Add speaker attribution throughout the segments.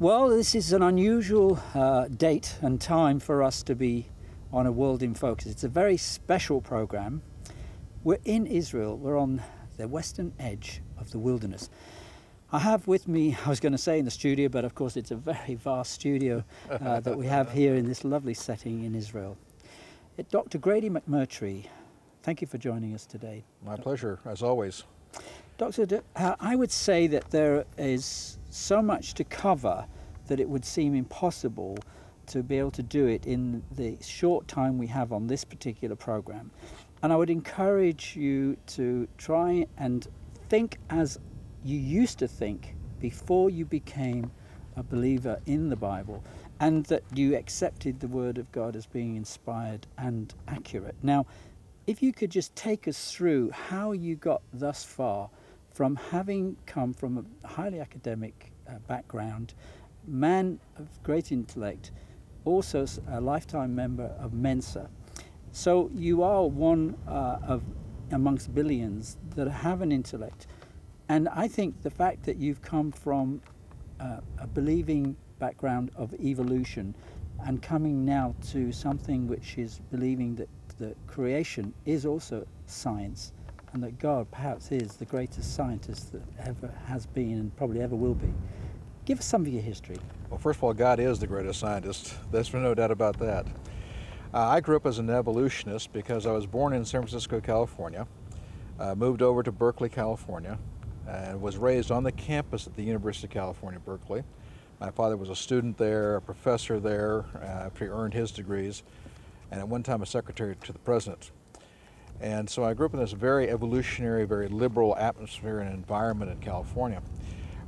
Speaker 1: Well, this is an unusual date and time for us to be on A World in Focus. It's a very special program. We're in Israel. We're on the western edge of the wilderness. I have with me, I was going to say in the studio, but of course it's a very vast studio that we have here in this lovely setting in Israel. Dr. Grady McMurtry, thank you for joining us today.
Speaker 2: My pleasure, as always.
Speaker 1: Doctor, I would say that there is so much to cover that it would seem impossible to be able to do it in the short time we have on this particular program. And I would encourage you to try and think as you used to think before you became a believer in the Bible, and that you accepted the Word of God as being inspired and accurate. Now, if you could just take us through how you got thus far from having come from a highly academic background, man of great intellect, also a lifetime member of Mensa. So you are one of amongst billions that have an intellect. And I think the fact that you've come from a believing background of evolution and coming now to something which is believing that the creation is also science, and that God perhaps is the greatest scientist that ever has been and probably ever will be. Give us some of your history.
Speaker 2: Well, first of all, God is the greatest scientist. There's no doubt about that. I grew up as an evolutionist because I was born in San Francisco, California, moved over to Berkeley, California, and was raised on the campus at the University of California, Berkeley. My father was a student there, a professor there, after he earned his degrees, and at one time a secretary to the president. And so I grew up in this very evolutionary, very liberal atmosphere and environment in California.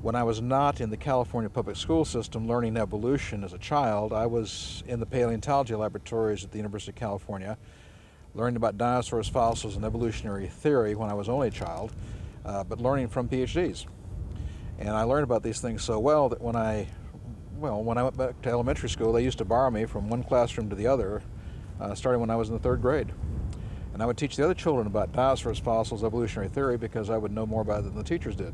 Speaker 2: When I was not in the California public school system learning evolution as a child, I was in the paleontology laboratories at the University of California, learning about dinosaurs, fossils, and evolutionary theory when I was only a child, but learning from PhDs. And I learned about these things so well that when I went back to elementary school, they used to borrow me from one classroom to the other, starting when I was in the third grade. And I would teach the other children about dinosaurs, fossils, evolutionary theory, because I would know more about it than the teachers did.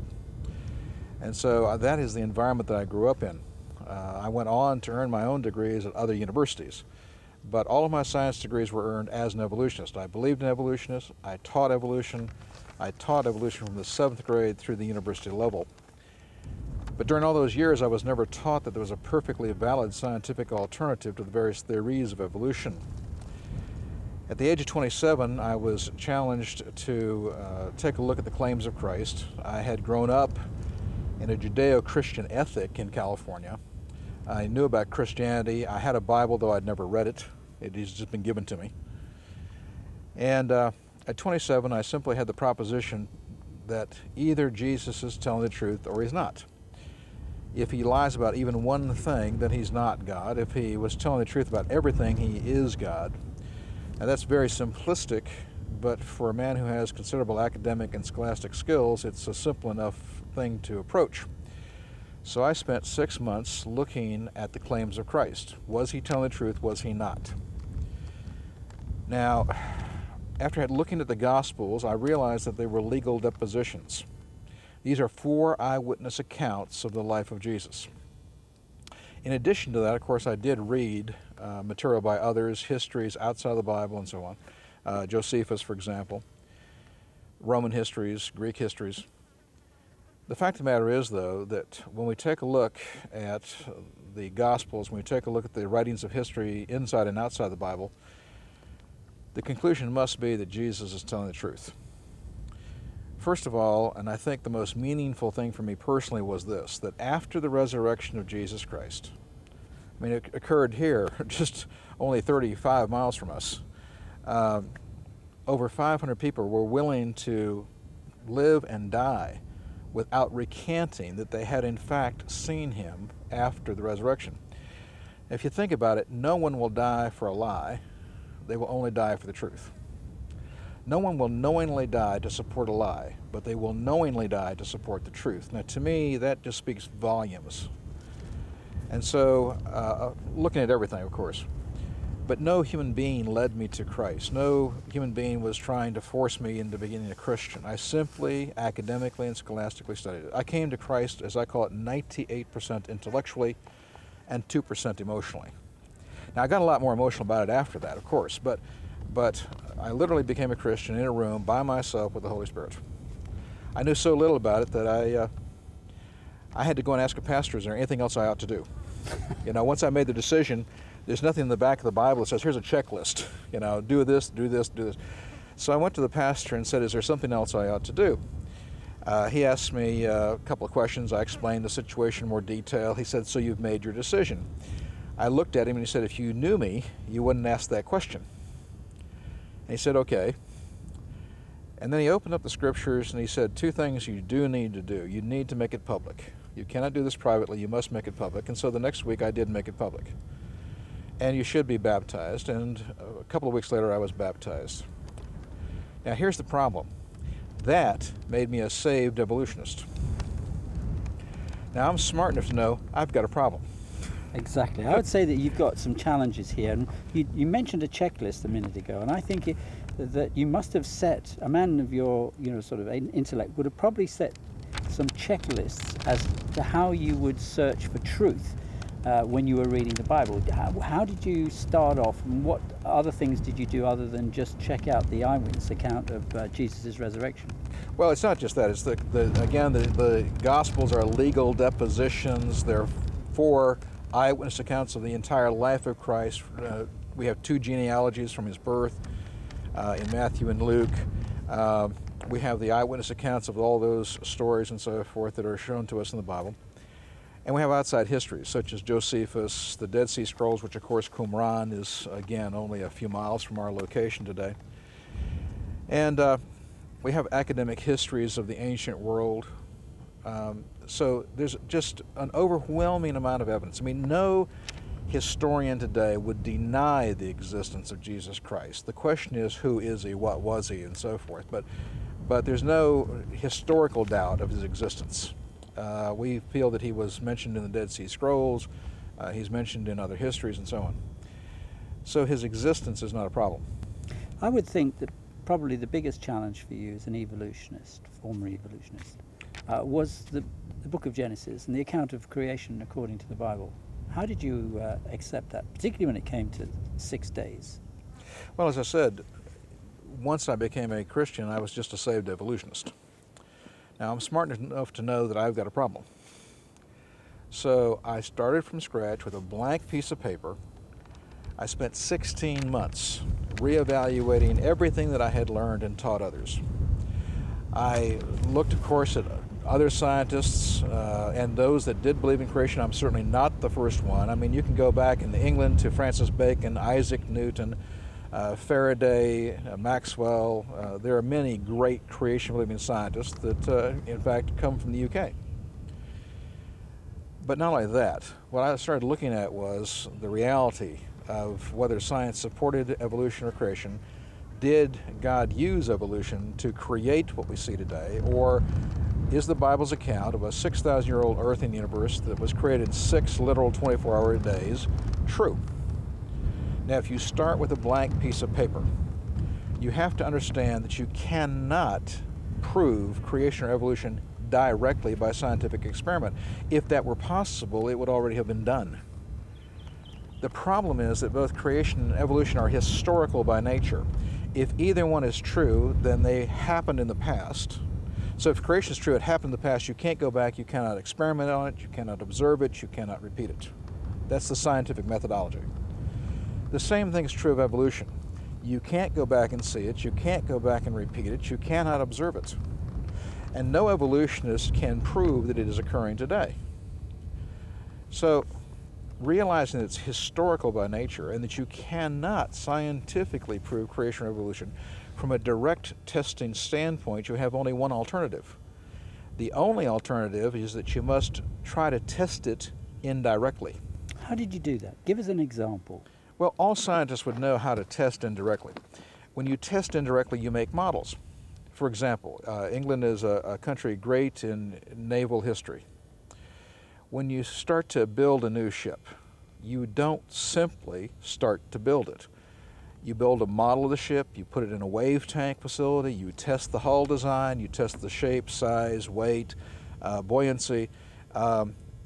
Speaker 2: And so that is the environment that I grew up in. I went on to earn my own degrees at other universities, but all of my science degrees were earned as an evolutionist. I believed in evolutionists. I taught evolution. I taught evolution from the 7th grade through the university level. But during all those years, I was never taught that there was a perfectly valid scientific alternative to the various theories of evolution. At the age of 27, I was challenged to take a look at the claims of Christ. I had grown up in a Judeo-Christian ethic in California. I knew about Christianity. I had a Bible, though I'd never read it. It has just been given to me. And at 27, I simply had the proposition that either Jesus is telling the truth or he's not. If he lies about even one thing, then he's not God. If he was telling the truth about everything, he is God. Now that's very simplistic, but for a man who has considerable academic and scholastic skills, it's a simple enough thing to approach. So I spent 6 months looking at the claims of Christ. Was he telling the truth? Was he not? Now, after I had looking at the Gospels, I realized that they were legal depositions. These are 4 eyewitness accounts of the life of Jesus. In addition to that, of course, I did read material by others, histories outside of the Bible and so on. Josephus, for example, Roman histories, Greek histories. The fact of the matter is, though, that when we take a look at the Gospels, when we take a look at the writings of history inside and outside the Bible, the conclusion must be that Jesus is telling the truth. First of all, and I think the most meaningful thing for me personally was this, that after the resurrection of Jesus Christ, I mean, it occurred here, just only 35 miles from us, over 500 people were willing to live and die without recanting that they had in fact seen him after the resurrection. If you think about it, no one will die for a lie, they will only die for the truth. No one will knowingly die to support a lie, but they will knowingly die to support the truth. Now, to me, that just speaks volumes. And so, looking at everything, of course. But no human being led me to Christ. No human being was trying to force me into being a Christian. I simply, academically and scholastically studied it. I came to Christ, as I call it, 98% intellectually and 2% emotionally. Now, I got a lot more emotional about it after that, of course, but I literally became a Christian in a room by myself with the Holy Spirit. I knew so little about it that I had to go and ask a pastor, is there anything else I ought to do? You know, once I made the decision, there's nothing in the back of the Bible that says, here's a checklist, you know, do this, do this, do this. So I went to the pastor and said, is there something else I ought to do? He asked me a couple of questions. I explained the situation in more detail. He said, so you've made your decision. I looked at him and he said, if you knew me, you wouldn't ask that question. And he said, okay. And then he opened up the scriptures and he said, two things you do need to do. You need to make it public. You cannot do this privately, you must make it public. And so the next week I did make it public. And you should be baptized, and a couple of weeks later I was baptized. Now here's the problem. That made me a saved evolutionist. Now I'm smart enough to know I've got a problem.
Speaker 1: Exactly. I would say that you've got some challenges here, and you mentioned a checklist a minute ago, and I think that you must have set, a man of your sort of intellect would have probably set some checklists as to how you would search for truth when you were reading the Bible. How did you start off, and what other things did you do other than just check out the eyewitness account of Jesus' resurrection?
Speaker 2: Well, it's not just that. It's the Gospels are legal depositions. They're 4 eyewitness accounts of the entire life of Christ. We have 2 genealogies from his birth in Matthew and Luke. We have the eyewitness accounts of all those stories and so forth that are shown to us in the Bible. And we have outside histories, such as Josephus, the Dead Sea Scrolls, which of course Qumran is, again, only a few miles from our location today. And we have academic histories of the ancient world. So there's just an overwhelming amount of evidence. I mean, no historian today would deny the existence of Jesus Christ. The question is, who is he, what was he, and so forth. But there's no historical doubt of his existence. We feel that he was mentioned in the Dead Sea Scrolls, he's mentioned in other histories, and so on. So his existence is not a problem.
Speaker 1: I would think that probably the biggest challenge for you as an evolutionist, former evolutionist, was the book of Genesis and the account of creation according to the Bible. How did you accept that, particularly when it came to 6 days?
Speaker 2: Well, as I said, once I became a Christian, I was just a saved evolutionist. Now, I'm smart enough to know that I've got a problem. So I started from scratch with a blank piece of paper. I spent 16 months reevaluating everything that I had learned and taught others. I looked, of course, at other scientists and those that did believe in creation. I'm certainly not the first one. I mean, you can go back in England to Francis Bacon, Isaac Newton, Faraday, Maxwell. There are many great creation-believing scientists that, in fact, come from the UK. But not only that, what I started looking at was the reality of whether science supported evolution or creation. Did God use evolution to create what we see today, or is the Bible's account of a 6,000-year-old Earth and universe that was created in 6 literal 24-hour days true? Now, if you start with a blank piece of paper, you have to understand that you cannot prove creation or evolution directly by scientific experiment. If that were possible, it would already have been done. The problem is that both creation and evolution are historical by nature. If either one is true, then they happened in the past. So if creation is true, it happened in the past, you can't go back, you cannot experiment on it, you cannot observe it, you cannot repeat it. That's the scientific methodology. The same thing is true of evolution. You can't go back and see it, you can't go back and repeat it, you cannot observe it. And no evolutionist can prove that it is occurring today. So, realizing that it's historical by nature and that you cannot scientifically prove creation or evolution, from a direct testing standpoint, you have only one alternative. The only alternative is that you must try to test it indirectly.
Speaker 1: How did you do that? Give us an example.
Speaker 2: Well, all scientists would know how to test indirectly. When you test indirectly, you make models. For example, England is a country great in naval history. When you start to build a new ship, you don't simply start to build it. You build a model of the ship, you put it in a wave tank facility, you test the hull design, you test the shape, size, weight, buoyancy.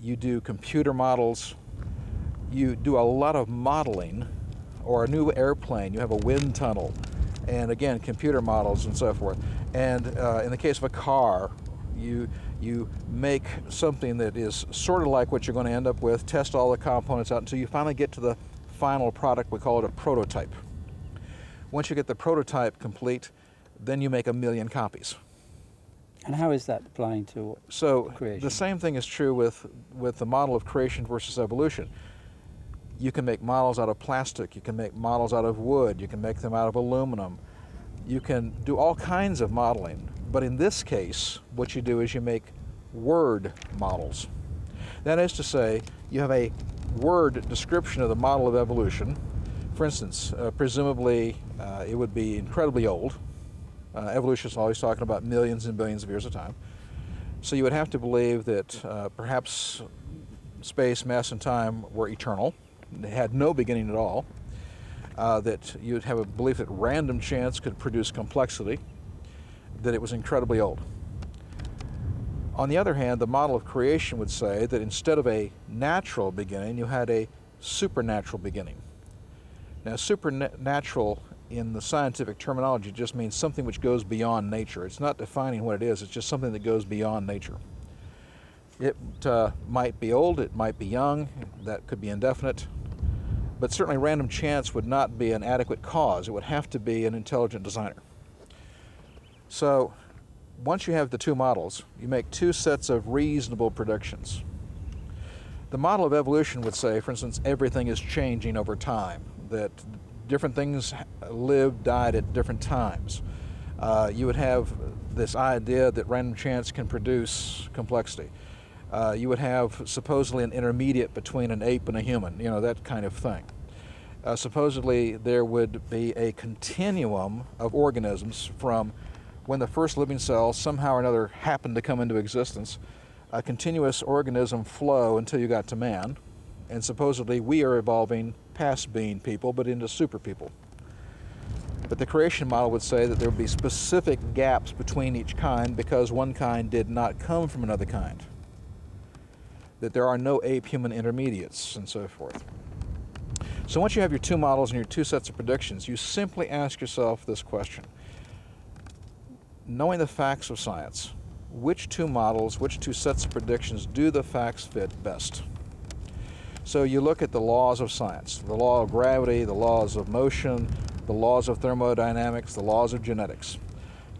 Speaker 2: You do computer models. You do a lot of modeling. Or a new airplane, you have a wind tunnel, and again, computer models and so forth. And in the case of a car, you make something that is sort of like what you're going to end up with, test all the components out until you finally get to the final product. We call it a prototype. Once you get the prototype complete, then you make 1 million copies.
Speaker 1: And how is that applying to creation?
Speaker 2: The same thing is true with the model of creation versus evolution. You can make models out of plastic, you can make models out of wood, you can make them out of aluminum. You can do all kinds of modeling, but in this case, what you do is you make word models. That is to say, you have a word description of the model of evolution. For instance, presumably it would be incredibly old. Evolutionists are always talking about millions and billions of years of time. So you would have to believe that perhaps space, mass, and time were eternal. They had no beginning at all, that you'd have a belief that random chance could produce complexity, that it was incredibly old. On the other hand, the model of creation would say that instead of a natural beginning, you had a supernatural beginning. Now, supernatural in the scientific terminology just means something which goes beyond nature. It's not defining what it is, it's just something that goes beyond nature. It might be old, it might be young, that could be indefinite, but certainly random chance would not be an adequate cause. It would have to be an intelligent designer. So once you have the two models, you make two sets of reasonable predictions. The model of evolution would say, for instance, everything is changing over time, that different things lived, died at different times. You would have this idea that random chance can produce complexity. You would have supposedly an intermediate between an ape and a human, that kind of thing. Supposedly there would be a continuum of organisms from when the first living cell somehow or another happened to come into existence, a continuous organism flow until you got to man, and supposedly we are evolving past being people but into super people. But the creation model would say that there would be specific gaps between each kind because one kind did not come from another kind, that there are no ape-human intermediates, and so forth. So once you have your two models and your two sets of predictions, you simply ask yourself this question. Knowing the facts of science, which two models, which two sets of predictions do the facts fit best? So you look at the laws of science, the law of gravity, the laws of motion, the laws of thermodynamics, the laws of genetics.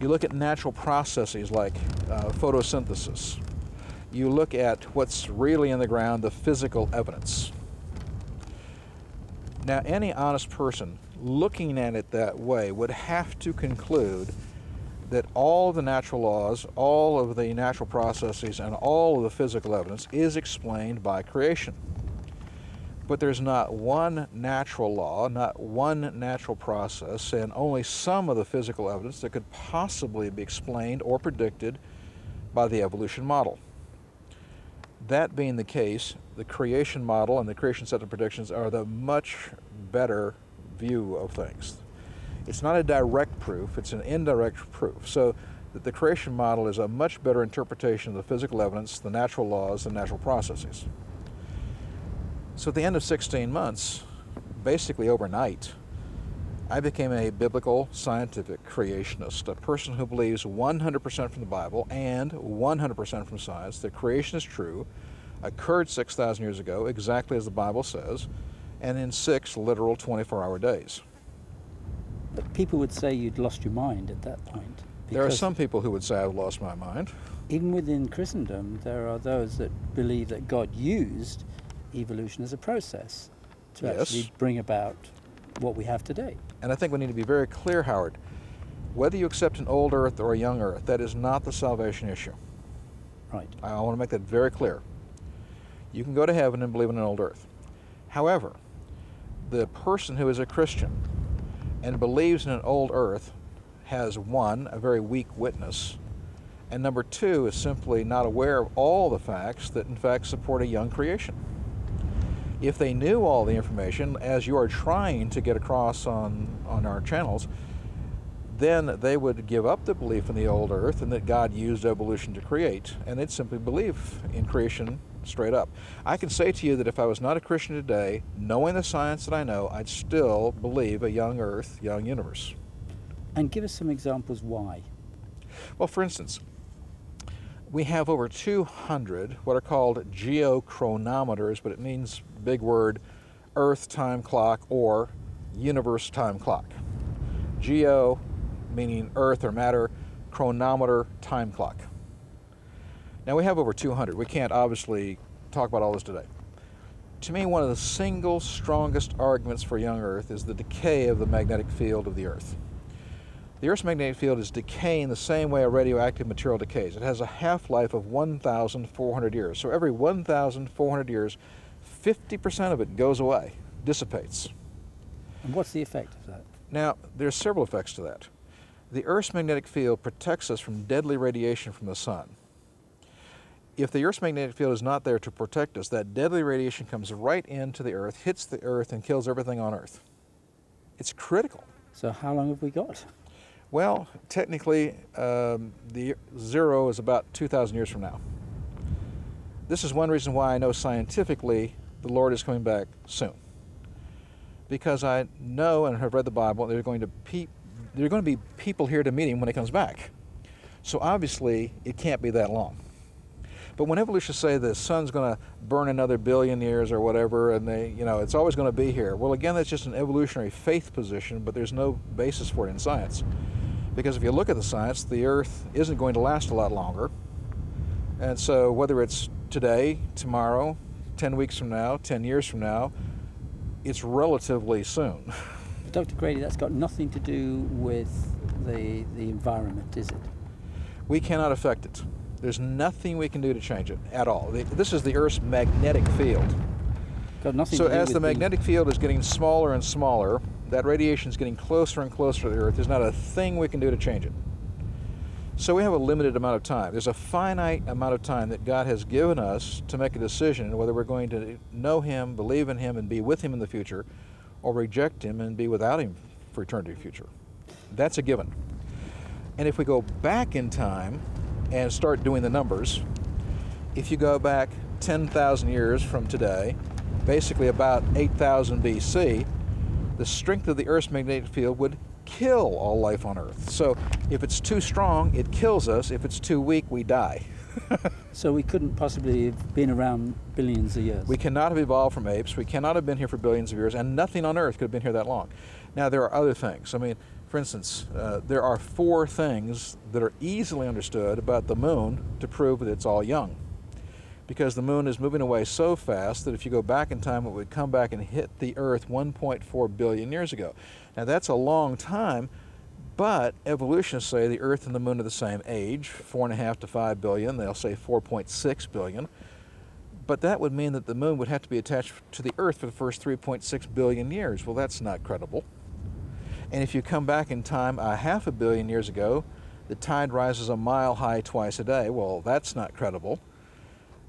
Speaker 2: You look at natural processes like photosynthesis. You look at what's really in the ground, the physical evidence. Now, any honest person looking at it that way would have to conclude that all of the natural laws, all of the natural processes, and all of the physical evidence is explained by creation. But there's not one natural law, not one natural process, and only some of the physical evidence that could possibly be explained or predicted by the evolution model. That being the case, the creation model and the creation set of predictions are the much better view of things. It's not a direct proof, it's an indirect proof. So the creation model is a much better interpretation of the physical evidence, the natural laws, the natural processes. So at the end of 16 months, basically overnight, I became a biblical scientific creationist, a person who believes 100% from the Bible and 100% from science that creation is true, occurred 6,000 years ago, exactly as the Bible says, and in 6 literal 24-hour days.
Speaker 1: But people would say you'd lost your mind at that point.
Speaker 2: There are some people who would say I've lost my mind.
Speaker 1: Even within Christendom, there are those that believe that God used evolution as a process to actually bring about what we have today.
Speaker 2: And I think we need to be very clear, Howard. Whether you accept an old earth or a young earth, that is not the salvation issue.
Speaker 1: Right.
Speaker 2: I want to make that very clear. You can go to heaven and believe in an old earth. However, the person who is a Christian and believes in an old earth has, one, a very weak witness, and number two, is simply not aware of all the facts that in fact support a young creation. If they knew all the information, as you are trying to get across on our channels, then they would give up the belief in the old earth and that God used evolution to create, and they'd simply believe in creation straight up. I can say to you that if I was not a Christian today, knowing the science that I know, I'd still believe a young earth, young universe.
Speaker 1: And give us some examples why.
Speaker 2: Well, for instance, we have over 200 what are called geochronometers, but it means, big word, Earth time clock or universe time clock. Geo meaning Earth or matter, chronometer, time clock. Now we have over 200. We can't obviously talk about all this today. To me, one of the single strongest arguments for young Earth is the decay of the magnetic field of the Earth. The Earth's magnetic field is decaying the same way a radioactive material decays. It has a half-life of 1,400 years. So every 1,400 years, 50% of it goes away, dissipates.
Speaker 1: And what's the effect of that?
Speaker 2: Now, there's several effects to that. The Earth's magnetic field protects us from deadly radiation from the sun. If the Earth's magnetic field is not there to protect us, that deadly radiation comes right into the Earth, hits the Earth, and kills everything on Earth. It's critical.
Speaker 1: So how long have we got?
Speaker 2: Well, technically, the zero is about 2,000 years from now. This is one reason why I know scientifically the Lord is coming back soon. Because I know and have read the Bible, there are going to be people here to meet him when he comes back. So obviously, it can't be that long. But when evolutionists say the sun's going to burn another billion years or whatever, and it's always going to be here. Well, again, that's just an evolutionary faith position, but there's no basis for it in science. Because if you look at the science, the Earth isn't going to last a lot longer. And so whether it's today, tomorrow, 10 weeks from now, 10 years from now, it's relatively soon.
Speaker 1: Dr. Grady, that's got nothing to do with the environment, is it?
Speaker 2: We cannot affect it. There's nothing we can do to change it at all. This is the Earth's magnetic field.
Speaker 1: Got nothing
Speaker 2: So
Speaker 1: to do
Speaker 2: as
Speaker 1: with
Speaker 2: the magnetic field is getting smaller and smaller, that radiation is getting closer and closer to the Earth. There's not a thing we can do to change it. So we have a limited amount of time. There's a finite amount of time that God has given us to make a decision whether we're going to know him, believe in him, and be with him in the future, or reject him and be without him for eternity future. That's a given. And if we go back in time and start doing the numbers, if you go back 10,000 years from today, basically about 8,000 BC, the strength of the Earth's magnetic field would kill all life on Earth. So if it's too strong, it kills us. If it's too weak, we die.
Speaker 1: So we couldn't possibly have been around billions of years?
Speaker 2: We cannot have evolved from apes. We cannot have been here for billions of years, and nothing on Earth could have been here that long. Now, there are other things. I mean, for instance, there are 4 things that are easily understood about the moon to prove that it's all young. Because the moon is moving away so fast that if you go back in time, it would come back and hit the Earth 1.4 billion years ago. Now, that's a long time, but evolutionists say the Earth and the moon are the same age, 4.5 to 5 billion. They'll say 4.6 billion. But that would mean that the moon would have to be attached to the Earth for the first 3.6 billion years. Well, that's not credible. And if you come back in time 500 million years ago, the tide rises a mile high twice a day. Well, that's not credible.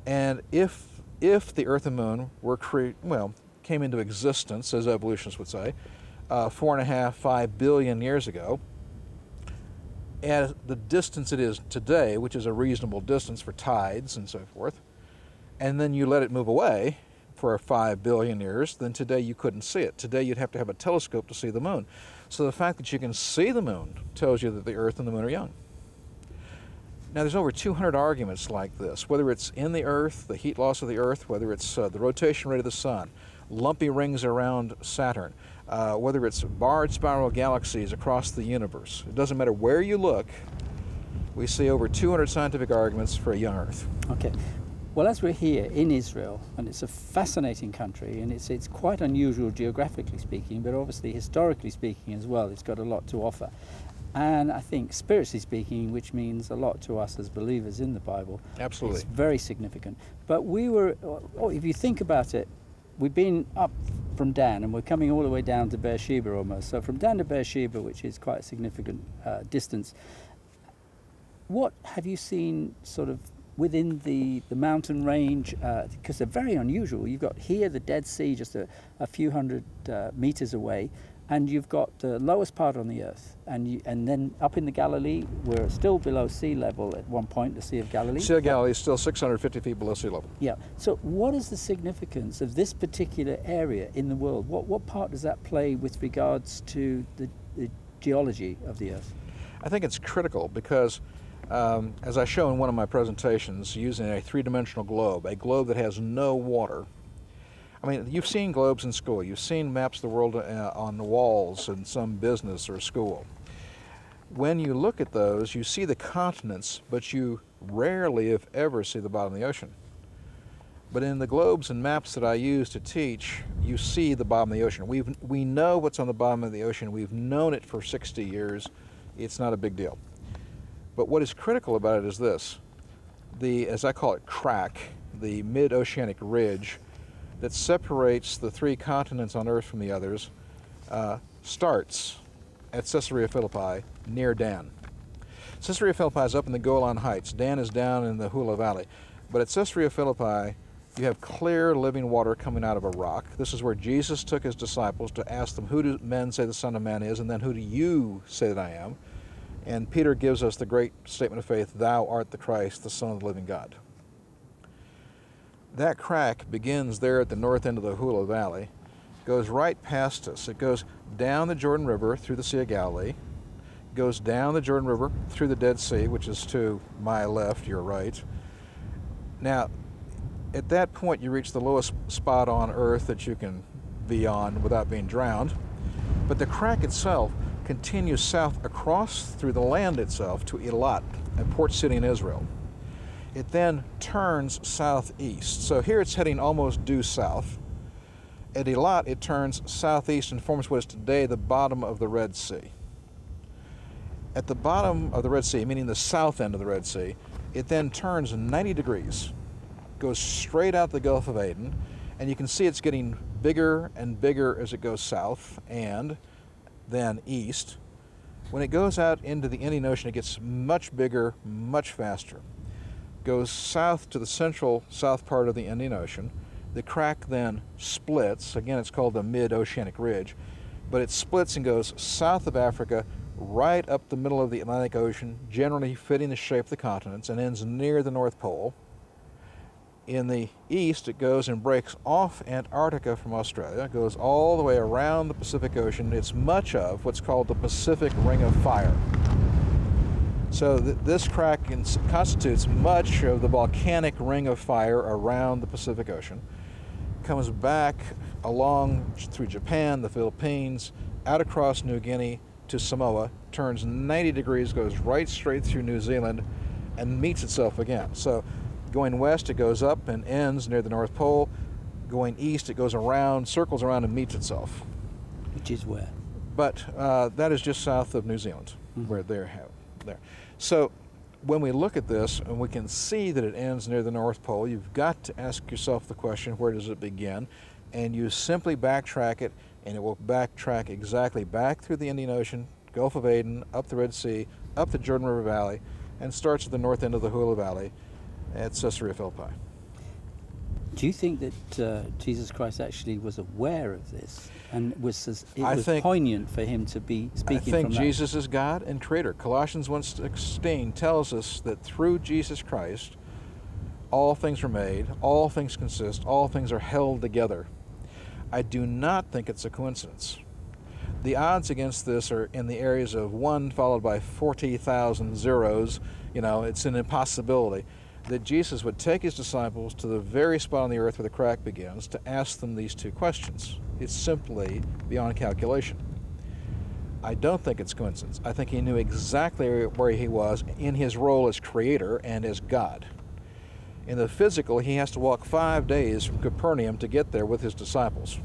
Speaker 2: And if the Earth and Moon were came into existence, as evolutionists would say, 4.5, 5 billion years ago, at the distance it is today, which is a reasonable distance for tides and so forth, and then you let it move away for 5 billion years, then today you couldn't see it. Today you'd have to have a telescope to see the moon. So the fact that you can see the moon tells you that the Earth and the moon are young. Now, there's over 200 arguments like this, whether it's in the Earth, the heat loss of the Earth, whether it's the rotation rate of the sun, lumpy rings around Saturn, whether it's barred spiral galaxies across the universe. It doesn't matter where you look, we see over 200 scientific arguments for a young Earth.
Speaker 1: Okay. Well, as we're here in Israel, and it's a fascinating country, and it's quite unusual geographically speaking, but obviously historically speaking as well, it's got a lot to offer. And I think spiritually speaking, which means a lot to us as believers in the Bible,
Speaker 2: Absolutely.
Speaker 1: It's very significant. But if you think about it, we've been up from Dan, and we're coming all the way down to Beersheba almost. So from Dan to Beersheba, which is quite a significant distance, what have you seen sort of within the mountain range, because they're very unusual. You've got here the Dead Sea just a few hundred meters away, and you've got the lowest part on the earth, and then up in the Galilee, we're still below sea level at one point, the Sea of Galilee.
Speaker 2: Sea of Galilee is still 650 feet below sea level.
Speaker 1: Yeah. So what is the significance of this particular area in the world? What part does that play with regards to the geology of the earth?
Speaker 2: I think it's critical because, as I show in one of my presentations, using a three-dimensional globe, a globe that has no water. I mean, you've seen globes in school. You've seen maps of the world on the walls in some business or school. When you look at those, you see the continents, but you rarely, if ever, see the bottom of the ocean. But in the globes and maps that I use to teach, you see the bottom of the ocean. We know what's on the bottom of the ocean. We've known it for 60 years. It's not a big deal. But what is critical about it is this. As I call it, crack, the mid-oceanic ridge that separates the three continents on Earth from the others, starts at Caesarea Philippi near Dan. Caesarea Philippi is up in the Golan Heights. Dan is down in the Hula Valley. But at Caesarea Philippi, you have clear living water coming out of a rock. This is where Jesus took his disciples to ask them, who do men say the Son of Man is, and then who do you say that I am? And Peter gives us the great statement of faith, thou art the Christ, the Son of the living God. That crack begins there at the north end of the Hula Valley, goes right past us. It goes down the Jordan River through the Sea of Galilee, goes down the Jordan River through the Dead Sea, which is to my left, your right. Now, at that point, you reach the lowest spot on Earth that you can be on without being drowned. But the crack itself continues south across through the land itself to Eilat, a port city in Israel. It then turns southeast. So here it's heading almost due south. At Eilat, it turns southeast and forms what is today the bottom of the Red Sea. At the bottom of the Red Sea, meaning the south end of the Red Sea, it then turns 90 degrees, goes straight out the Gulf of Aden, and you can see it's getting bigger and bigger as it goes south and then east. When it goes out into the Indian Ocean, it gets much bigger, much faster. Goes south to the central south part of the Indian Ocean. The crack then splits. Again, it's called the mid-oceanic ridge, but it splits and goes south of Africa, right up the middle of the Atlantic Ocean, generally fitting the shape of the continents, and ends near the North Pole. In the east, it goes and breaks off Antarctica from Australia, goes all the way around the Pacific Ocean. It's much of what's called the Pacific Ring of Fire. So this crack constitutes much of the volcanic ring of fire around the Pacific Ocean. Comes back along through Japan, the Philippines, out across New Guinea to Samoa, turns 90 degrees, goes right straight through New Zealand, and meets itself again. So going west, it goes up and ends near the North Pole. Going east, it goes around, circles around, and meets itself.
Speaker 1: Which is where?
Speaker 2: But that is just south of New Zealand, where they're there. So when we look at this, and we can see that it ends near the North Pole, you've got to ask yourself the question, where does it begin? And you simply backtrack it, and it will backtrack exactly back through the Indian Ocean, Gulf of Aden, up the Red Sea, up the Jordan River Valley, and starts at the north end of the Hula Valley at Caesarea Philippi.
Speaker 1: Do you think that Jesus Christ actually was aware of this, and it was poignant for him to be speaking from that?
Speaker 2: I think Jesus is God and Creator. Colossians 1:16 tells us that through Jesus Christ, all things are made, all things consist, all things are held together. I do not think it's a coincidence. The odds against this are in the areas of 1 followed by 40,000 zeros. You know, it's an impossibility that Jesus would take his disciples to the very spot on the earth where the crack begins to ask them these two questions. It's simply beyond calculation. I don't think it's coincidence. I think he knew exactly where he was in his role as Creator and as God. In the physical, he has to walk 5 days from Capernaum to get there with his disciples.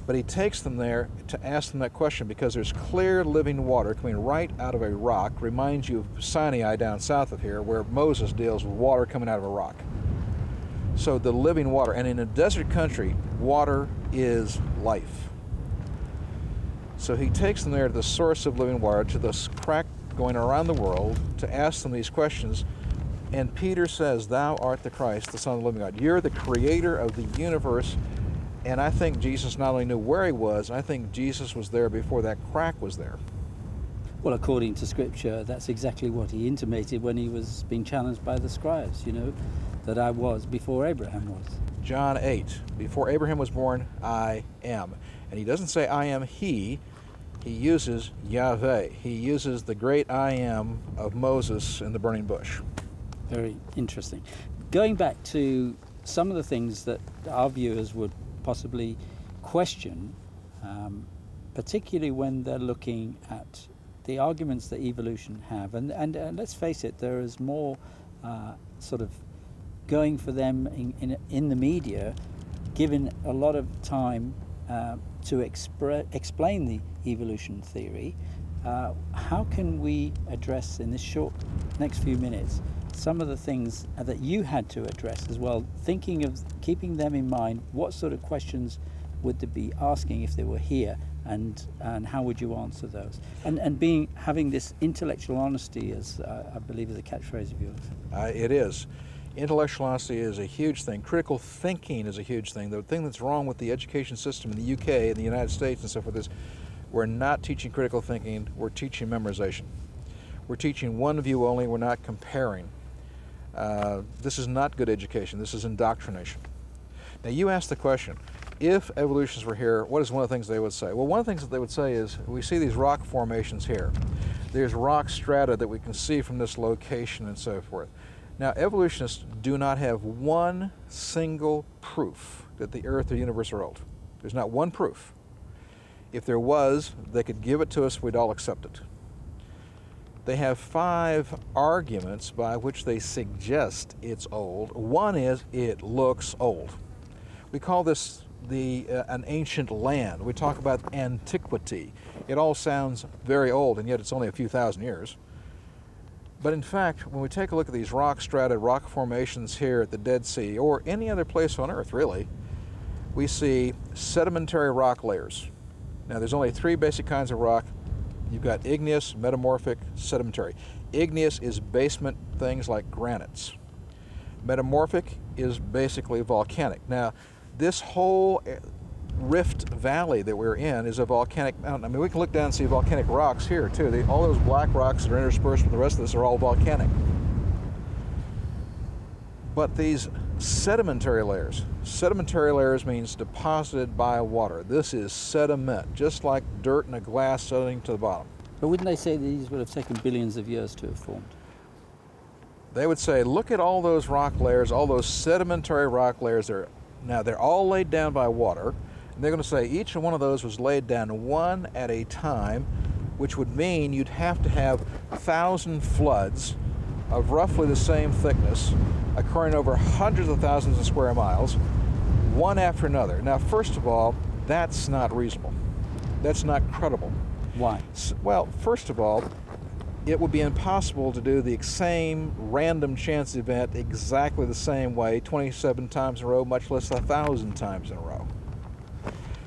Speaker 2: But he takes them there to ask them that question because there's clear living water coming right out of a rock. Reminds you of Sinai down south of here, where Moses deals with water coming out of a rock. So the living water, and in a desert country, water is life. So he takes them there to the source of living water, to this crack going around the world, to ask them these questions. And Peter says, "Thou art the Christ, the Son of the living God." You're the creator of the universe. And I think Jesus not only knew where he was, I think Jesus was there before that crack was there.
Speaker 1: Well, according to Scripture, that's exactly what he intimated when he was being challenged by the scribes, you know, that I was before Abraham was.
Speaker 2: John 8, before Abraham was born, I am. And he doesn't say I am he uses Yahweh. He uses the great I am of Moses in the burning bush.
Speaker 1: Very interesting. Going back to some of the things that our viewers would possibly question, particularly when they're looking at the arguments that evolution have, and let's face it, there is more sort of going for them in the media, given a lot of time to explain the evolution theory. How can we address in this short next few minutes some of the things that you had to address as well, thinking of keeping them in mind? What sort of questions would they be asking if they were here, and how would you answer those? And having this intellectual honesty, as I believe is a catchphrase of yours.
Speaker 2: It is. Intellectual honesty is a huge thing. Critical thinking is a huge thing. The thing that's wrong with the education system in the UK and the United States and so forth is we're not teaching critical thinking, we're teaching memorization. We're teaching one view only, we're not comparing. This is not good education, this is indoctrination. Now you asked the question, if evolutionists were here, what is one of the things they would say? Well, one of the things that they would say is, we see these rock formations here. There's rock strata that we can see from this location and so forth. Now, evolutionists do not have one single proof that the Earth or the universe are old. There's not one proof. If there was, they could give it to us, we'd all accept it. They have 5 arguments by which they suggest it's old. One is, it looks old. We call this an ancient land. We talk about antiquity. It all sounds very old, and yet it's only a few thousand years. But in fact, when we take a look at these rock strata, rock formations here at the Dead Sea, or any other place on Earth really, we see sedimentary rock layers. Now there's only 3 basic kinds of rock. You've got igneous, metamorphic, sedimentary. Igneous is basement things like granites. Metamorphic is basically volcanic. Now this whole Rift Valley that we're in is a volcanic mountain. I mean, we can look down and see volcanic rocks here too. All those black rocks that are interspersed with the rest of this are all volcanic. But these sedimentary layers means deposited by water. This is sediment, just like dirt in a glass settling to the bottom.
Speaker 1: But wouldn't they say these would have taken billions of years to have formed?
Speaker 2: They would say, look at all those rock layers, all those sedimentary rock layers. Now they're all laid down by water, and they're going to say each one of those was laid down one at a time, which would mean you'd have to have 1,000 floods of roughly the same thickness occurring over hundreds of thousands of square miles, one after another. Now, first of all, that's not reasonable. That's not credible.
Speaker 1: Why?
Speaker 2: Well, first of all, it would be impossible to do the same random chance event exactly the same way 27 times in a row, much less 1,000 times in a row.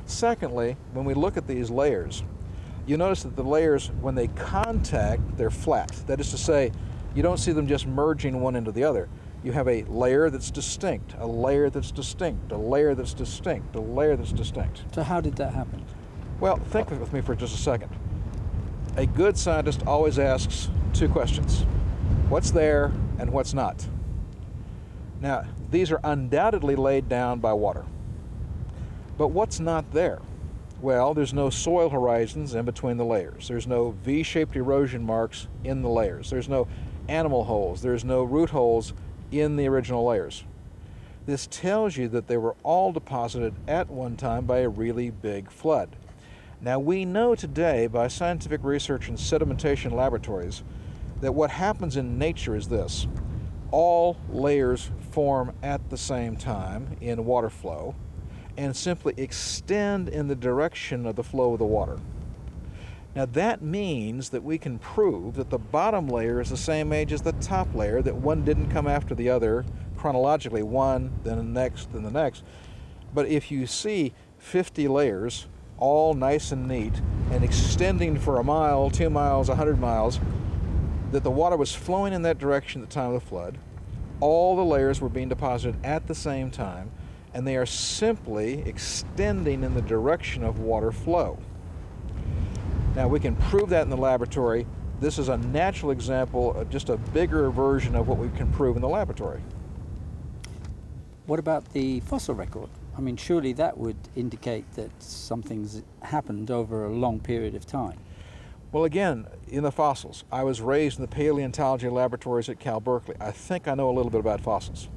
Speaker 2: Secondly, when we look at these layers, you notice that the layers, when they contact, they're flat. That is to say, you don't see them just merging one into the other. You have a layer that's distinct, a layer that's distinct, a layer that's distinct, a layer that's distinct.
Speaker 1: So how did that happen?
Speaker 2: Well, think with me for just a second. A good scientist always asks 2 questions. What's there and what's not? Now, these are undoubtedly laid down by water. But what's not there? Well, there's no soil horizons in between the layers. There's no V-shaped erosion marks in the layers. There's no animal holes. There's no root holes in the original layers. This tells you that they were all deposited at one time by a really big flood. Now, we know today by scientific research in sedimentation laboratories that what happens in nature is this. All layers form at the same time in water flow and simply extend in the direction of the flow of the water. Now, that means that we can prove that the bottom layer is the same age as the top layer, that one didn't come after the other chronologically, one, then the next, then the next. But if you see 50 layers, all nice and neat, and extending for 1 mile, 2 miles, 100 miles, that the water was flowing in that direction at the time of the flood, All the layers were being deposited at the same time, and they are simply extending in the direction of water flow. Now, we can prove that in the laboratory. This is a natural example of just a bigger version of what we can prove in the laboratory.
Speaker 1: What about the fossil record? I mean, surely that would indicate that something's happened over a long period of time.
Speaker 2: Well, again, in the fossils, I was raised in the paleontology laboratories at Cal Berkeley. I think I know a little bit about fossils.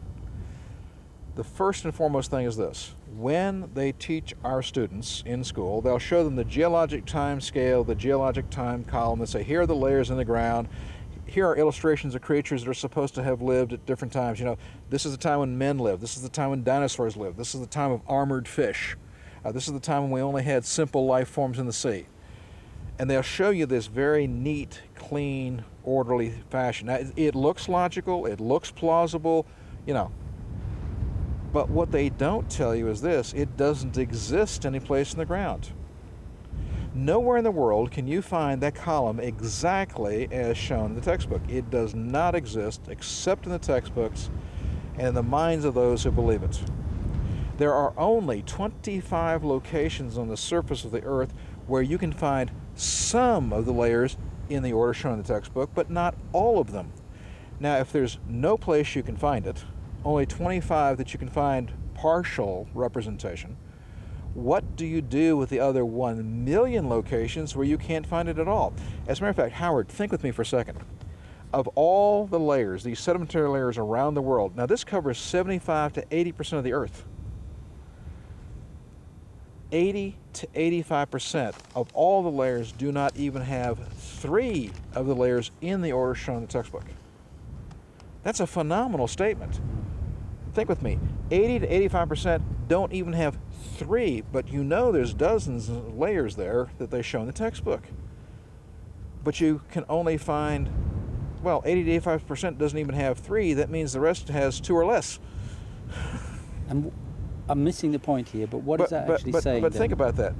Speaker 2: The first and foremost thing is this. When they teach our students in school, they'll show them the geologic time scale, the geologic time column, and say, here are the layers in the ground. Here are illustrations of creatures that are supposed to have lived at different times. You know, this is the time when men lived. This is the time when dinosaurs lived. This is the time of armored fish. This is the time when we only had simple life forms in the sea. And they'll show you this very neat, clean, orderly fashion. Now, it looks logical, it looks plausible, you know. But what they don't tell you is this: it doesn't exist any place in the ground. Nowhere in the world can you find that column exactly as shown in the textbook. It does not exist except in the textbooks and in the minds of those who believe it. There are only 25 locations on the surface of the Earth where you can find some of the layers in the order shown in the textbook, but not all of them. Now, if there's no place you can find it, only 25 that you can find partial representation, what do you do with the other 1 million locations where you can't find it at all? As a matter of fact, Howard, think with me for a second. Of all the layers, these sedimentary layers around the world, now this covers 75 to 80% of the Earth. 80 to 85% of all the layers do not even have 3 of the layers in the order shown in the textbook. That's a phenomenal statement. Think with me, 80 to 85% don't even have 3, but you know there's dozens of layers there that they show in the textbook. But you can only find, well, 80 to 85% doesn't even have 3. That means the rest has 2 or less.
Speaker 1: And I'm missing the point here, but what is that actually saying?
Speaker 2: But think about that.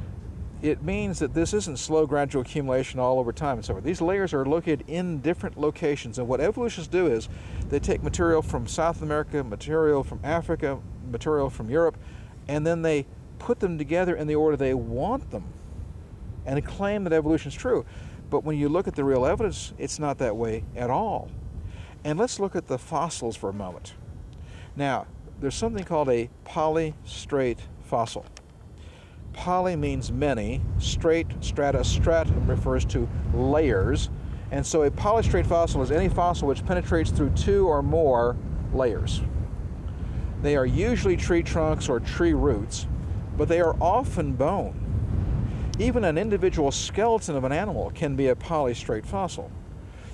Speaker 2: It means that this isn't slow, gradual accumulation all over time and so forth. These layers are located in different locations, and what evolutionists do is they take material from South America, material from Africa, material from Europe, and then they put them together in the order they want them and claim that evolution is true. But when you look at the real evidence, it's not that way at all. And let's look at the fossils for a moment. Now, there's something called a polystrate fossil. Poly means many, straight, strata, stratum refers to layers, and so a polystrate fossil is any fossil which penetrates through 2 or more layers. They are usually tree trunks or tree roots, but they are often bone. Even an individual skeleton of an animal can be a polystrate fossil.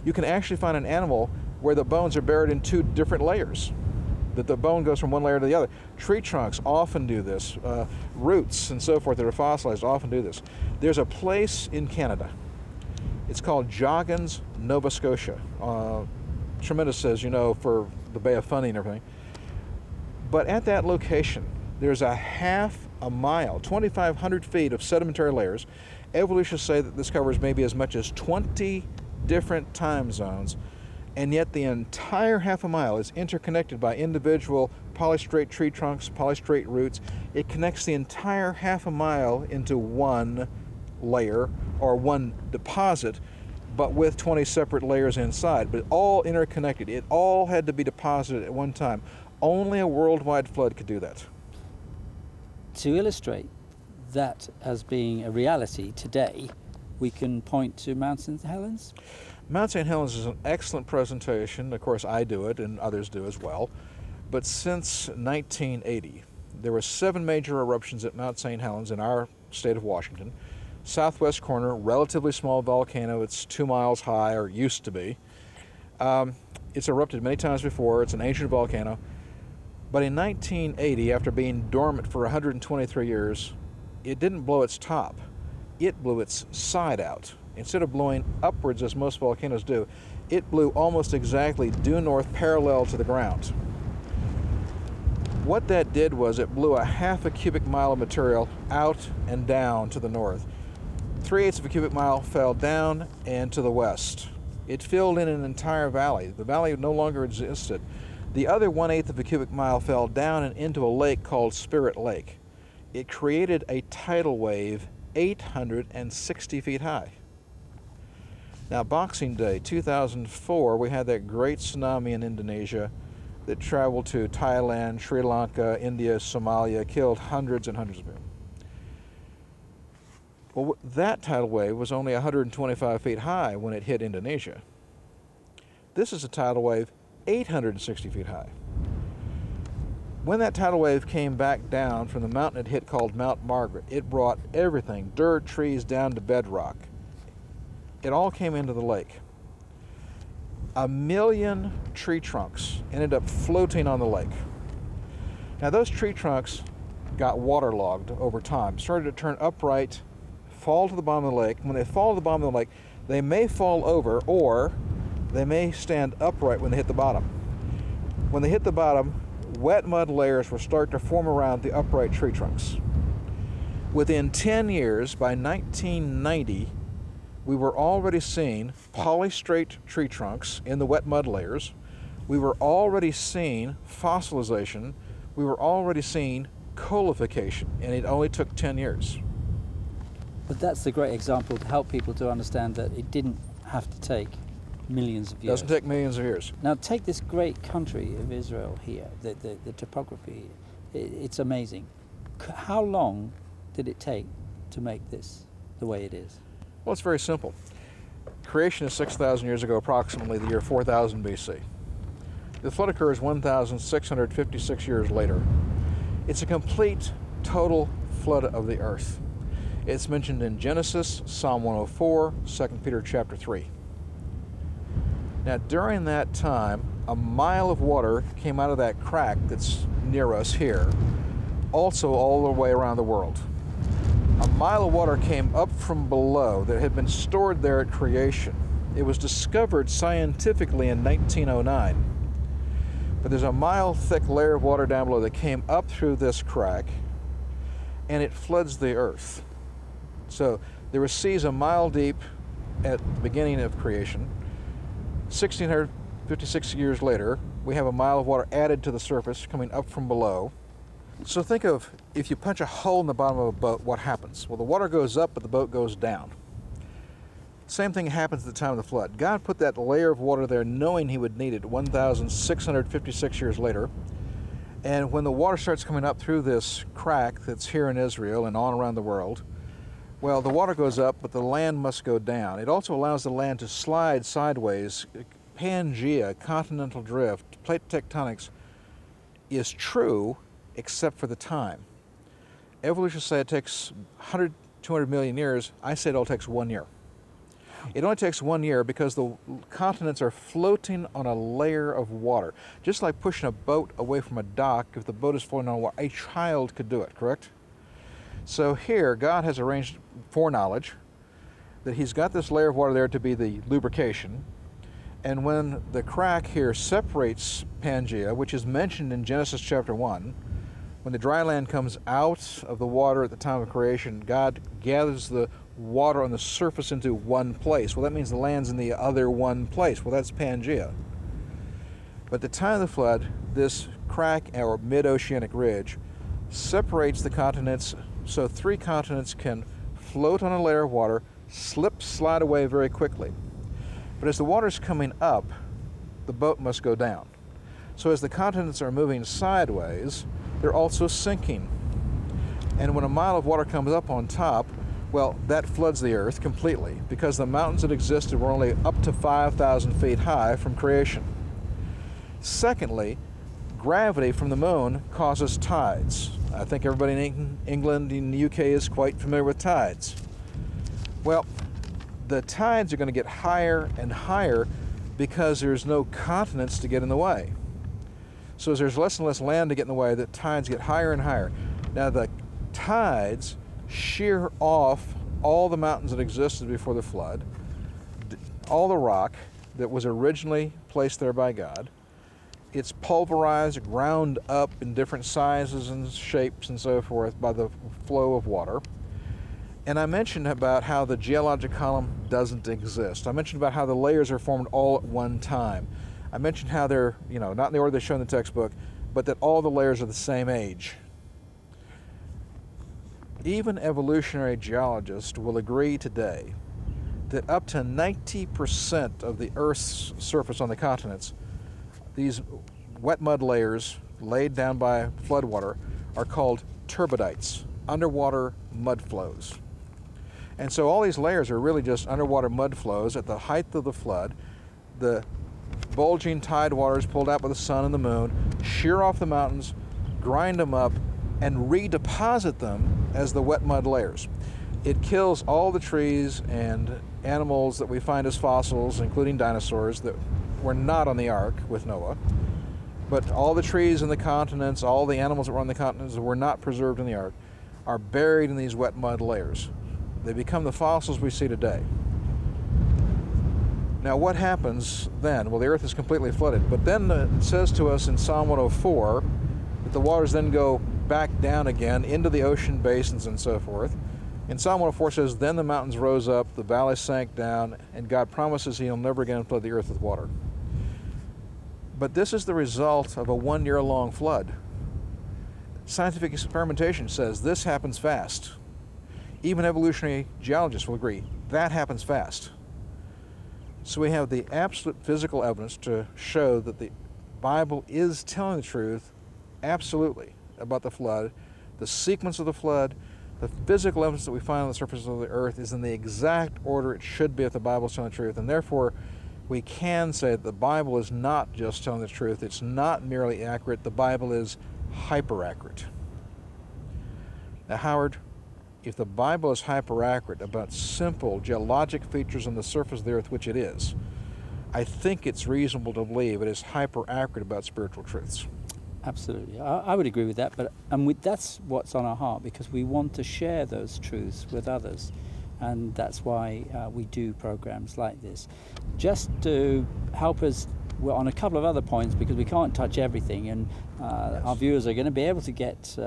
Speaker 2: You can actually find an animal where the bones are buried in 2 different layers, that the bone goes from one layer to the other. Tree trunks often do this. Roots and so forth that are fossilized often do this. There's a place in Canada. It's called Joggins, Nova Scotia. Tremendous, as you know, for the Bay of Fundy and everything. But at that location, there's a half a mile, 2,500 feet of sedimentary layers. Evolutionists say that this covers maybe as much as 20 different time zones, and yet the entire half a mile is interconnected by individual polystrate tree trunks, polystrate roots. It connects the entire half a mile into one layer or one deposit, but with 20 separate layers inside, but all interconnected. It all had to be deposited at one time. Only a worldwide flood could do that.
Speaker 1: To illustrate that as being a reality today, we can point to Mount St Helens.
Speaker 2: Mount St Helens is an excellent presentation. Of course, I do it and others do as well. But since 1980, there were 7 major eruptions at Mount St Helens in our state of Washington. Southwest corner, relatively small volcano. It's 2 miles high, or used to be. It's erupted many times before. It's an ancient volcano. But in 1980, after being dormant for 123 years, it didn't blow its top. It blew its side out. Instead of blowing upwards as most volcanoes do, it blew almost exactly due north, parallel to the ground. What that did was it blew a half a cubic mile of material out and down to the north. 3/8 of a cubic mile fell down and to the west. It filled in an entire valley. The valley no longer existed. The other 1/8 of a cubic mile fell down and into a lake called Spirit Lake. It created a tidal wave 860 feet high. Now, Boxing Day 2004, we had that great tsunami in Indonesia that traveled to Thailand, Sri Lanka, India, Somalia, killed hundreds and hundreds of people. Well, that tidal wave was only 125 feet high when it hit Indonesia. This is a tidal wave 860 feet high. When that tidal wave came back down from the mountain it hit called Mount Margaret, it brought everything, dirt, trees, down to bedrock. It all came into the lake. 1 million tree trunks ended up floating on the lake. Now, those tree trunks got waterlogged over time, started to turn upright, fall to the bottom of the lake. When they fall to the bottom of the lake, they may fall over, or they may stand upright when they hit the bottom. When they hit the bottom, wet mud layers will start to form around the upright tree trunks. Within 10 years, by 1990, we were already seeing polystrate tree trunks in the wet mud layers. We were already seeing fossilization. We were already seeing coalification, and it only took 10 years.
Speaker 1: But that's the great example to help people to understand that it didn't have to take millions of years.
Speaker 2: Doesn't take millions of years.
Speaker 1: Now, take this great country of Israel here, the topography, it's amazing. How long did it take to make this the way it is?
Speaker 2: Well, it's very simple. Creation is 6,000 years ago, approximately the year 4000 BC. The flood occurs 1,656 years later. It's a complete, total flood of the earth. It's mentioned in Genesis, Psalm 104, 2 Peter chapter 3. Now, during that time, a mile of water came out of that crack that's near us here, also all the way around the world. A mile of water came up from below that had been stored there at creation. It was discovered scientifically in 1909. But there's a mile-thick layer of water down below that came up through this crack, and it floods the earth. So there were seas a mile deep at the beginning of creation. 1,656 years later, we have a mile of water added to the surface coming up from below. So think of, if you punch a hole in the bottom of a boat, what happens? Well, the water goes up, but the boat goes down. Same thing happens at the time of the flood. God put that layer of water there knowing he would need it 1,656 years later. And when the water starts coming up through this crack that's here in Israel and on around the world, well, the water goes up, but the land must go down. It also allows the land to slide sideways. Pangea, continental drift, plate tectonics is true, except for the time. Evolutionists say it takes 100, 200 million years. I say it all takes 1 year. It only takes 1 year because the continents are floating on a layer of water. Just like pushing a boat away from a dock, if the boat is floating on water, a child could do it, correct? So here, God has arranged foreknowledge that he's got this layer of water there to be the lubrication. And when the crack here separates Pangea, which is mentioned in Genesis chapter 1, when the dry land comes out of the water at the time of creation, God gathers the water on the surface into one place. Well, that means the land's in the other one place. Well, that's Pangea. But at the time of the flood, this crack, or mid-oceanic ridge, separates the continents so 3 continents can float on a layer of water, slide away very quickly. But as the water's coming up, the boat must go down. So as the continents are moving sideways, they're also sinking. And when a mile of water comes up on top, well, that floods the earth completely because the mountains that existed were only up to 5,000 feet high from creation. Secondly, gravity from the moon causes tides. I think everybody in England and the UK is quite familiar with tides. Well, the tides are going to get higher and higher because there's no continents to get in the way. So as there's less and less land to get in the way, the tides get higher and higher. Now the tides shear off all the mountains that existed before the flood, all the rock that was originally placed there by God. It's pulverized, ground up in different sizes and shapes and so forth by the flow of water. And I mentioned about how the geologic column doesn't exist. I mentioned about how the layers are formed all at one time. I mentioned how they're, not in the order they show in the textbook, but that all the layers are the same age. Even evolutionary geologists will agree today that up to 90% of the Earth's surface on the continents, these wet mud layers laid down by floodwater, are called turbidites, underwater mud flows. And so all these layers are really just underwater mud flows at the height of the flood. The bulging tide waters pulled out by the sun and the moon shear off the mountains, grind them up, and redeposit them as the wet mud layers. It kills all the trees and animals that we find as fossils, including dinosaurs that were not on the ark with Noah. But all the trees in the continents, all the animals that were on the continents that were not preserved in the ark, are buried in these wet mud layers. They become the fossils we see today. Now what happens then? Well, the earth is completely flooded, but then it says to us in Psalm 104 that the waters then go back down again into the ocean basins and so forth. In Psalm 104 says, then the mountains rose up, the valleys sank down, and God promises he'll never again flood the earth with water. But this is the result of a 1 year long flood. Scientific experimentation says this happens fast. Even evolutionary geologists will agree that happens fast. So we have the absolute physical evidence to show that the Bible is telling the truth absolutely about the flood. The sequence of the flood, the physical evidence that we find on the surface of the earth is in the exact order it should be if the Bible is telling the truth. And therefore, we can say that the Bible is not just telling the truth. It's not merely accurate. The Bible is hyper-accurate. Now, Howard, if the Bible is hyper-accurate about simple geologic features on the surface of the earth, which it is, I think it's reasonable to believe it is hyper-accurate about spiritual truths.
Speaker 1: Absolutely. I would agree with that, but that's what's on our heart, because we want to share those truths with others. And that's why we do programs like this. Just to help us on a couple of other points, because we can't touch everything, and
Speaker 2: Yes.
Speaker 1: Our viewers are going to be able to get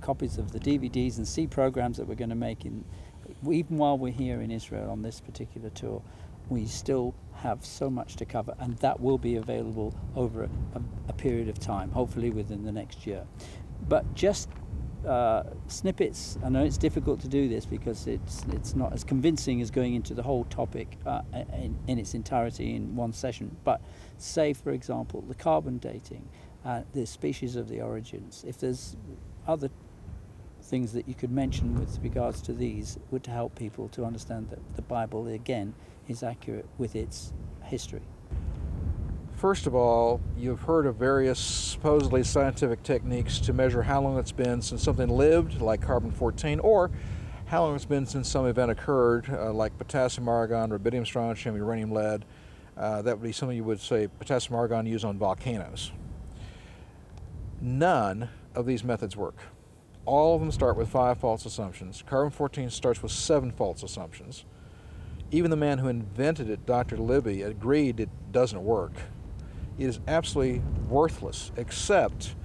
Speaker 1: copies of the DVDs and see programs that we're going to make even while we're here in Israel on this particular tour. We still have so much to cover, and that will be available over a period of time, hopefully within the next year. But just snippets. I know it's difficult to do this because it's not as convincing as going into the whole topic in its entirety in one session. But say, for example, the carbon dating, the species of the origins. If there's other things that you could mention with regards to these, would help people to understand that the Bible again is accurate with its history.
Speaker 2: First of all, you've heard of various supposedly scientific techniques to measure how long it's been since something lived, like carbon-14, or how long it's been since some event occurred, like potassium argon, rubidium strontium, uranium lead. That would be something you would say potassium argon used on volcanoes. None of these methods work. All of them start with 5 false assumptions. Carbon-14 starts with 7 false assumptions. Even the man who invented it, Dr. Libby, agreed it doesn't work. It is absolutely worthless, except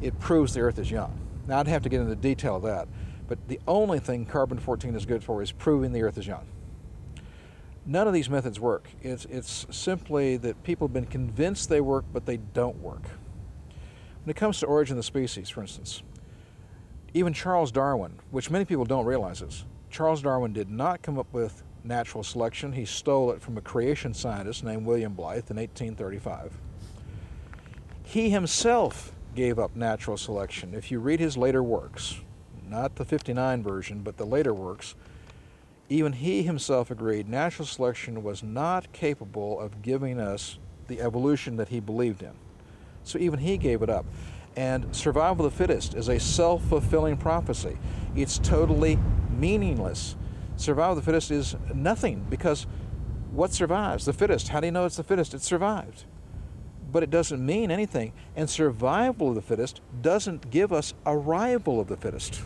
Speaker 2: it proves the Earth is young. Now, I'd have to get into the detail of that, but the only thing carbon-14 is good for is proving the Earth is young. None of these methods work. It's simply that people have been convinced they work, but they don't work. When it comes to origin of the species, for instance, even Charles Darwin, which many people don't realize is, Charles Darwin did not come up with natural selection. He stole it from a creation scientist named William Blythe in 1835. He himself gave up natural selection. If you read his later works, not the 59 version, but the later works, even he himself agreed natural selection was not capable of giving us the evolution that he believed in. So even he gave it up. And survival of the fittest is a self-fulfilling prophecy. It's totally meaningless. Survival of the fittest is nothing, because what survives? The fittest. How do you know it's the fittest? It survived. But it doesn't mean anything. And survival of the fittest doesn't give us arrival of the fittest.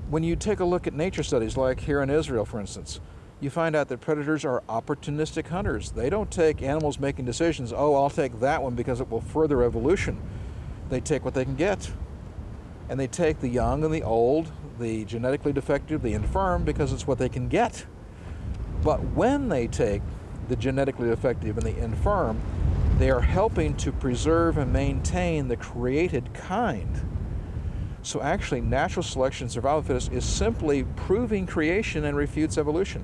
Speaker 2: When you take a look at nature studies, like here in Israel, for instance, you find out that predators are opportunistic hunters. They don't take animals making decisions, oh, I'll take that one because it will further evolution. They take what they can get. And they take the young and the old, the genetically defective, the infirm, because it's what they can get. But when they take the genetically defective and the infirm. They are helping to preserve and maintain the created kind. So actually, natural selection, survival of the fittest, is simply proving creation and refutes evolution.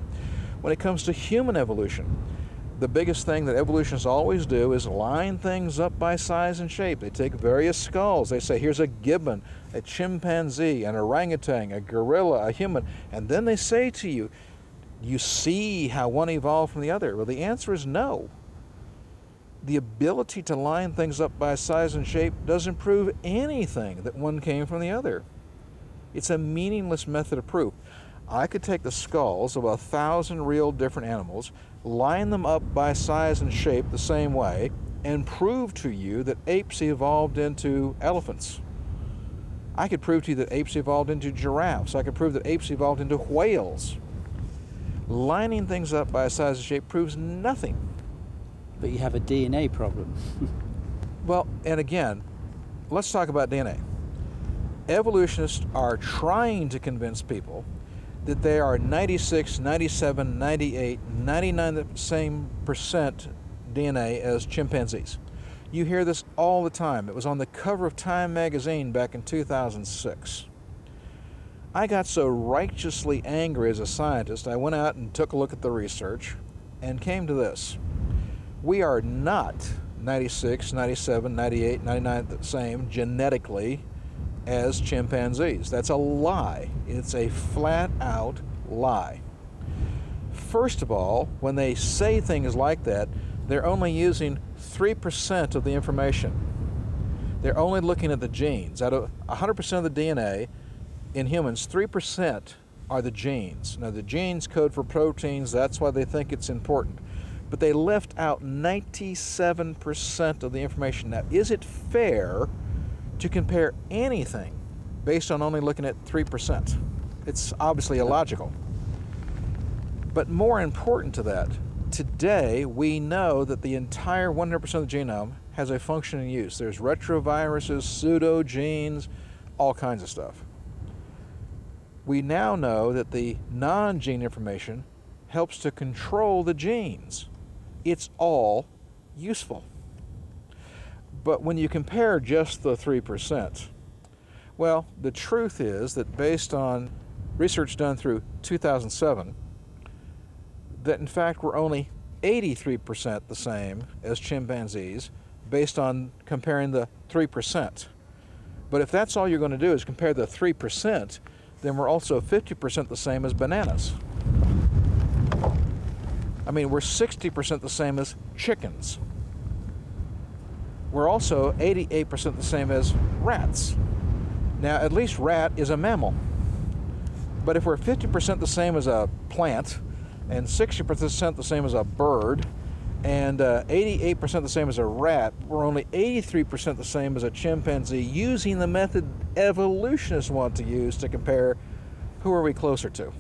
Speaker 2: When it comes to human evolution, the biggest thing that evolutionists always do is line things up by size and shape. They take various skulls. They say, here's a gibbon, a chimpanzee, an orangutan, a gorilla, a human, and then they say to you, you see how one evolved from the other? Well, the answer is no. The ability to line things up by size and shape doesn't prove anything that one came from the other. It's a meaningless method of proof. I could take the skulls of 1,000 real different animals, line them up by size and shape the same way, and prove to you that apes evolved into elephants. I could prove to you that apes evolved into giraffes. I could prove that apes evolved into whales. Lining things up by size and shape proves nothing.
Speaker 1: But you have a DNA problem.
Speaker 2: Well, and again, let's talk about DNA. Evolutionists are trying to convince people that they are 96, 97, 98, 99 the same percent DNA as chimpanzees. You hear this all the time. It was on the cover of Time magazine back in 2006. I got so righteously angry as a scientist, I went out and took a look at the research and came to this. We are not 96, 97, 98, 99 the same genetically as chimpanzees. That's a lie. It's a flat-out lie. First of all, when they say things like that, they're only using 3% of the information. They're only looking at the genes. Out of 100% of the DNA in humans, 3% are the genes. Now, the genes code for proteins. That's why they think it's important. But they left out 97% of the information. Now, is it fair to compare anything based on only looking at 3%? It's obviously illogical. But more important to that, today we know that the entire 100% of the genome has a function and use. There's retroviruses, pseudogenes, all kinds of stuff. We now know that the non-gene information helps to control the genes. It's all useful. But when you compare just the 3%, well, the truth is that based on research done through 2007, that in fact we're only 83% the same as chimpanzees based on comparing the 3%. But if that's all you're going to do is compare the 3%, then we're also 50% the same as bananas. I mean, we're 60% the same as chickens. We're also 88% the same as rats. Now, at least rat is a mammal. But if we're 50% the same as a plant, and 60% the same as a bird, and 88% the same as a rat, we're only 83% the same as a chimpanzee, using the method evolutionists want to use to compare who are we closer to.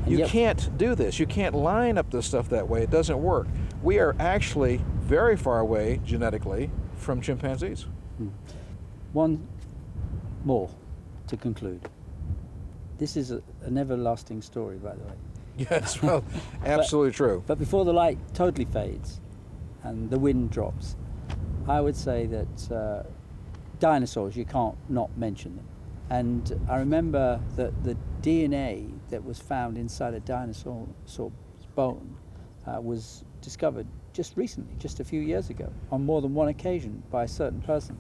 Speaker 2: You can't do this. You can't line up this stuff that way. It doesn't work. We are actually very far away genetically from chimpanzees.
Speaker 1: One more to conclude. This is an everlasting story, by the way.
Speaker 2: Yes, well, absolutely true.
Speaker 1: But before the light totally fades and the wind drops, I would say that dinosaurs, you can't not mention them. And I remember that the DNA that was found inside a dinosaur's bone was discovered just recently, just a few years ago, on more than one occasion by a certain person.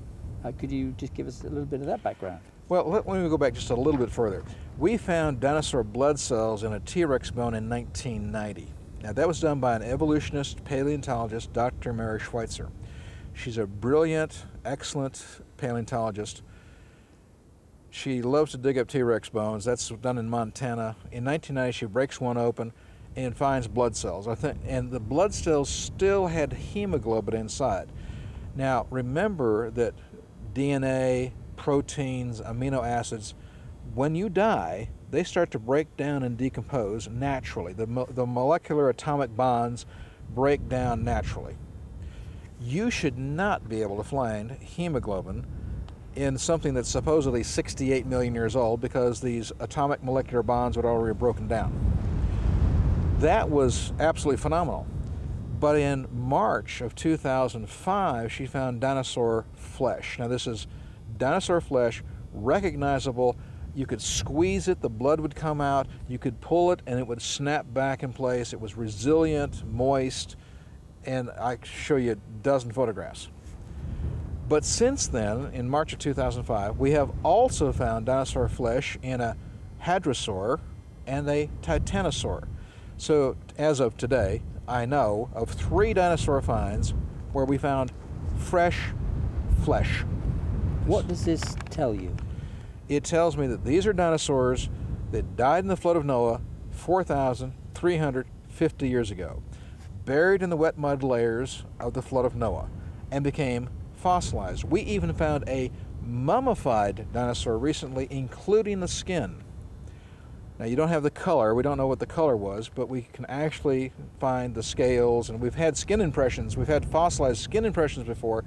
Speaker 1: Could you just give us a little bit of that background?
Speaker 2: Well, let me go back just a little bit further. We found dinosaur blood cells in a T-Rex bone in 1990. Now, that was done by an evolutionist paleontologist, Dr. Mary Schweitzer. She's a brilliant, excellent paleontologist. She loves to dig up T-Rex bones. That's done in Montana. In 1990, she breaks one open and finds blood cells. And the blood cells still had hemoglobin inside. Now, remember that DNA, proteins, amino acids, when you die, they start to break down and decompose naturally. The molecular atomic bonds break down naturally. You should not be able to find hemoglobin in something that's supposedly 68 million years old because these atomic molecular bonds would already have broken down. that was absolutely phenomenal. But in March of 2005, she found dinosaur flesh. Now this is dinosaur flesh, recognizable. You could squeeze it, the blood would come out, you could pull it and it would snap back in place. It was resilient, moist, and I could show you a dozen photographs. But since then, in March of 2005, we have also found dinosaur flesh in a hadrosaur and a titanosaur. So as of today, I know of 3 dinosaur finds where we found fresh flesh.
Speaker 1: What does this tell you?
Speaker 2: It tells me that these are dinosaurs that died in the flood of Noah 4,350 years ago, buried in the wet mud layers of the flood of Noah, and became fossilized. We even found a mummified dinosaur recently, including the skin. Now you don't have the color, we don't know what the color was, but we can actually find the scales, and we've had skin impressions, we've had fossilized skin impressions before,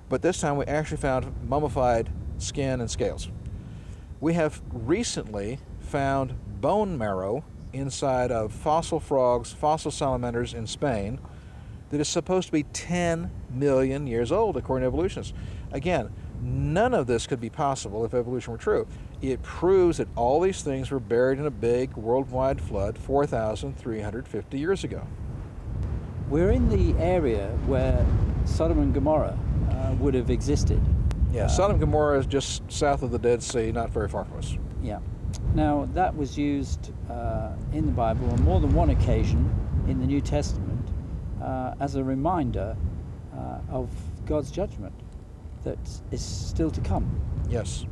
Speaker 2: but this time we actually found mummified skin and scales. We have recently found bone marrow inside of fossil frogs, fossil salamanders in Spain that is supposed to be 10 million years old, according to evolutionists. Again, none of this could be possible if evolution were true. It proves that all these things were buried in a big worldwide flood 4,350 years ago.
Speaker 1: We're in the area where Sodom and Gomorrah would have existed.
Speaker 2: Yeah, Sodom and Gomorrah is just south of the Dead Sea, not very far from us.
Speaker 1: Yeah. Now, that was used in the Bible on more than one occasion in the New Testament as a reminder of God's judgment that is still to come.
Speaker 2: Yes.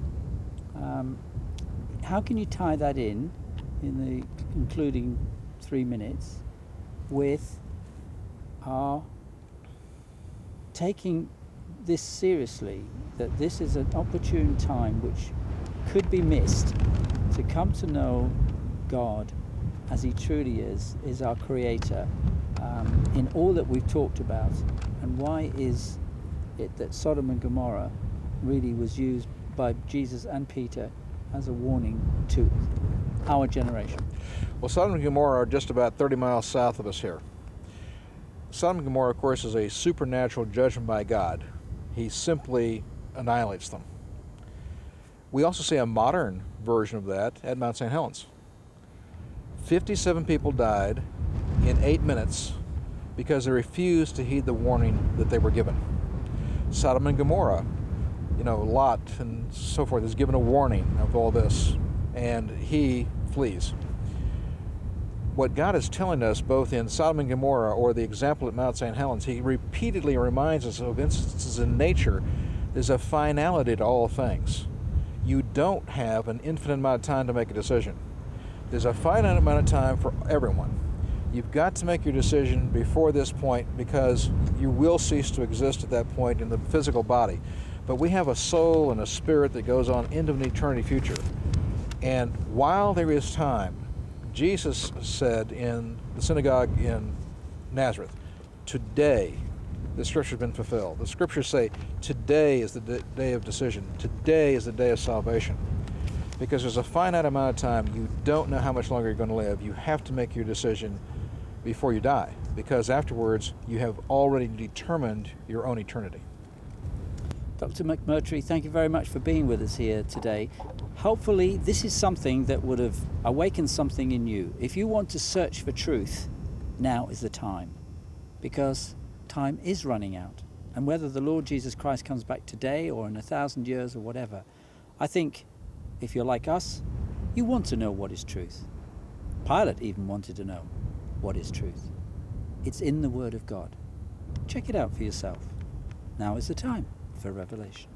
Speaker 1: How can you tie that in the concluding 3 minutes with our taking this seriously, that this is an opportune time which could be missed to come to know God as he truly is our creator, in all that we've talked about? And why is it that Sodom and Gomorrah really was used by Jesus and Peter as a warning to our generation?
Speaker 2: Well, Sodom and Gomorrah are just about 30 miles south of us here. Sodom and Gomorrah, of course, is a supernatural judgment by God. He simply annihilates them. We also see a modern version of that at Mount St Helens. 57 people died in 8 minutes because they refused to heed the warning that they were given. Sodom and Gomorrah, Lot and so forth, is given a warning of all this, and he flees. What God is telling us, both in Sodom and Gomorrah or the example at Mount St Helens, he repeatedly reminds us of instances in nature. There's a finality to all things. You don't have an infinite amount of time to make a decision. There's a finite amount of time for everyone. You've got to make your decision before this point, because you will cease to exist at that point in the physical body. But we have a soul and a spirit that goes on into an eternity future. And while there is time, Jesus said in the synagogue in Nazareth, today the scripture has been fulfilled. The scriptures say today is the day of decision. Today is the day of salvation. Because there's a finite amount of time. You don't know how much longer you're going to live. You have to make your decision before you die, because afterwards you have already determined your own eternity.
Speaker 1: Dr. McMurtry, thank you very much for being with us here today. Hopefully this is something that would have awakened something in you. If you want to search for truth, now is the time, because time is running out. And whether the Lord Jesus Christ comes back today or in 1,000 years or whatever, I think if you're like us, you want to know what is truth. Pilate even wanted to know what is truth. It's in the Word of God. Check it out for yourself. Now is the time for revelation.